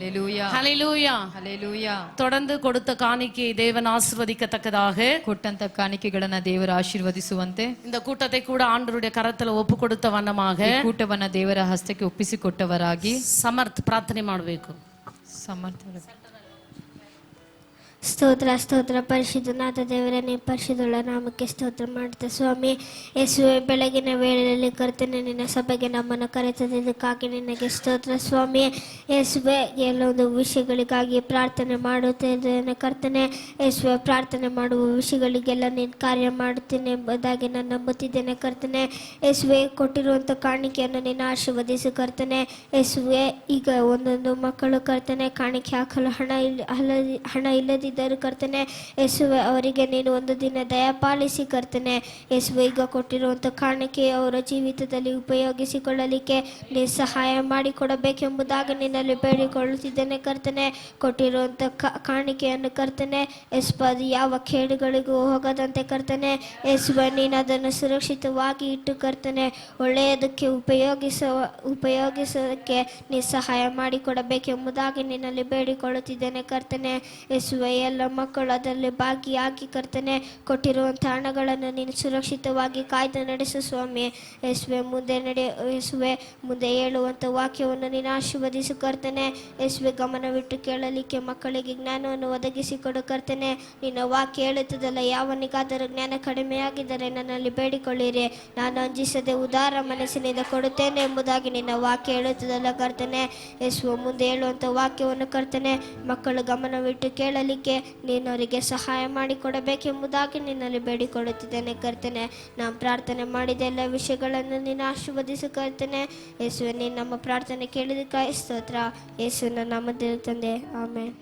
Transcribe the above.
ஹல்லேலூயா ஹல்லேலூயா ஹல்லேலೂಯಾ. தொடர்ந்து கொடுத்த காணிக்கையை தேவன் ஆசீர்வதிக்கத்தக்கதாக ಕೊಟ್ಟಂತ ಕಾಣಿಕೆಗಳನ್ನ ದೇವರು ಆಶೀರ್ವದಿಸುವಂತೆ இந்த கூட்டத்தை கூட ஆண்டவருடைய ಕರத்துல ಒಪ್ಪು ಕೊಡುತ್ತ ವನ್ನமாக ಈ ಕೂಟವನ್ನ ದೇವರ ಹಸ್ತಕ್ಕೆ ಒಪ್ಪಿಸಿಕೊಟ್ಟವರಾಗಿ ಸಮರ್ಥ ಪ್ರಾರ್ಥನೆ ಮಾಡಬೇಕು. ಸಮರ್ಥ ಸ್ತೋತ್ರ ಸ್ತೋತ್ರ ಪರಿಶುದ್ಧನಾದ ದೇವರೇ, ನಿಮ್ಮ ಪರಿಶುದ್ಧಳ ನಾಮಕ್ಕೆ ಸ್ತೋತ್ರ ಮಾಡುತ್ತೆ ಸ್ವಾಮಿ. ಯೇಸುವೆ, ಬೆಳಗಿನ ವೇಳೆಯಲ್ಲಿ ಕರ್ತನೆ ನಿನ್ನ ಸಭೆಗೆ ನಮ್ಮನ್ನು ಕರೆತಂದಿದ್ದಕ್ಕಾಗಿ ನಿನಗೆ ಸ್ತೋತ್ರ ಸ್ವಾಮಿ. ಯೇಸುವೆ, ಎಲ್ಲೊಂದು ವಿಷಯಗಳಿಗಾಗಿ ಪ್ರಾರ್ಥನೆ ಮಾಡುತ್ತಿದ್ದೇನೆ ಕರ್ತನೆ. ಯೇಸುವೆ, ಪ್ರಾರ್ಥನೆ ಮಾಡುವ ವಿಷಯಗಳಿಗೆಲ್ಲ ನೀನು ಕಾರ್ಯ ಮಾಡುತ್ತೇನೆ ಎಂಬುದಾಗಿ ನಾನು ನಂಬುತ್ತಿದ್ದೇನೆ ಕರ್ತನೆ. ಯೇಸುವೆ, ಕೊಟ್ಟಿರುವಂಥ ಕಾಣಿಕೆಯನ್ನು ನೀನು ಆಶೀರ್ವದಿಸು ಕರ್ತನೆ. ಯೇಸುವೆ, ಈಗ ಒಂದೊಂದು ಮಕ್ಕಳು ಕರ್ತನೆ ಕಾಣಿಕೆ ಹಾಕಲು ಹಣ ಇಲ್ಲದಿದ್ದರು ಕರ್ತನೆ. ಯೇಸುವೆ, ಅವರಿಗೆ ನೀನು ಒಂದು ದಿನ ದಯಪಾಲಿಸಿ ಕರ್ತನೆ. ಯೇಸುವೆ, ಈಗ ಕೊಟ್ಟಿರುವಂಥ ಕಾಣಿಕೆ ಅವರ ಜೀವಿತದಲ್ಲಿ ಉಪಯೋಗಿಸಿಕೊಳ್ಳಲಿಕ್ಕೆ ನೀನು ಸಹಾಯ ಮಾಡಿಕೊಡಬೇಕೆಂಬುದಾಗಿ ನಿನ್ನಲ್ಲಿ ಬೇಡಿಕೊಳ್ಳುತ್ತಿದ್ದೇನೆ ಕರ್ತನೆ. ಕೊಟ್ಟಿರುವಂಥ ಕಾಣಿಕೆಯನ್ನು ಕರ್ತನೆ ಯೇಸುವೆ, ಅದು ಯಾವ ಕೇಡುಗಳಿಗೂ ಹೋಗದಂತೆ ಕರ್ತನೆ. ಯೇಸುವೆ, ನೀನು ಅದನ್ನು ಸುರಕ್ಷಿತವಾಗಿ ಇಟ್ಟು ಕರ್ತನೆ ಒಳ್ಳೆಯದಕ್ಕೆ ಉಪಯೋಗಿಸೋದಕ್ಕೆ ನೀನು ಸಹಾಯ ಮಾಡಿಕೊಡಬೇಕೆಂಬುದಾಗಿ ನಿನ್ನಲ್ಲಿ ಬೇಡಿಕೊಳ್ಳುತ್ತಿದ್ದೇನೆ ಕರ್ತನೆ. ಯೇಸುವೆ, ಎಲ್ಲ ಮಕ್ಕಳು ಅದರಲ್ಲಿ ಭಾಗಿಯಾಗಿ ಕರ್ತನೆ ಕೊಟ್ಟಿರುವಂಥ ಹಣಗಳನ್ನು ನೀನು ಸುರಕ್ಷಿತವಾಗಿ ಕಾಯ್ದು ನಡೆಸು ಸ್ವಾಮಿ. ಯೇಸುವೆ, ಯೇಸುವೆ, ಮುಂದೆ ಹೇಳುವಂಥ ವಾಕ್ಯವನ್ನು ನೀನು ಆಶೀರ್ವದಿಸು ಕರ್ತನೆ. ಯೇಸುವೆ, ಗಮನವಿಟ್ಟು ಕೇಳಲಿಕ್ಕೆ ಮಕ್ಕಳಿಗೆ ಜ್ಞಾನವನ್ನು ಒದಗಿಸಿಕೊಡು ಕರ್ತನೆ. ನಿನ್ನ ವಾಕ್ಯ ಹೇಳುತ್ತದಲ್ಲ, ಯಾವನಿಗಾದರೂ ಜ್ಞಾನ ಕಡಿಮೆಯಾಗಿದ್ದರೆ ನನ್ನಲ್ಲಿ ಬೇಡಿಕೊಳ್ಳಿರಿ, ನಾನು ಅಂಜಿಸದೆ ಉದಾರ ಮನಸ್ಸಿನಿಂದ ಕೊಡುತ್ತೇನೆ ಎಂಬುದಾಗಿ ನಿನ್ನ ವಾಕ್ಯ ಹೇಳುತ್ತದಲ್ಲ ಕರ್ತನೆ. ಯೇಸುವೆ, ಮುಂದೆ ಹೇಳುವಂಥ ವಾಕ್ಯವನ್ನು ಕರ್ತನೆ ಮಕ್ಕಳು ಗಮನವಿಟ್ಟು ಕೇಳಲಿಕ್ಕೆ ನೀನು ಅವರಿಗೆ ಸಹಾಯ ಮಾಡಿಕೊಡಬೇಕೆಂಬುದಾಗಿ ನಿನ್ನಲ್ಲಿ ಬೇಡಿಕೊಳ್ಳುತ್ತಿದ್ದೇನೆ ಕರ್ತನೆ. ನಾನು ಪ್ರಾರ್ಥನೆ ಮಾಡಿದ ಎಲ್ಲ ವಿಷಯಗಳನ್ನು ನೀನು ಆಶೀರ್ವದಿಸು ಕರ್ತನೆ. ಯೇಸುವೆ, ನೀನು ನಮ್ಮ ಪ್ರಾರ್ಥನೆ ಕೇಳಿದಕ್ಕಾಗಿ ಸ್ತೋತ್ರ. ಯೇಸುವಿನ ನಾಮದಲ್ಲಿ ತಂದೆ, ಆಮೆನ್.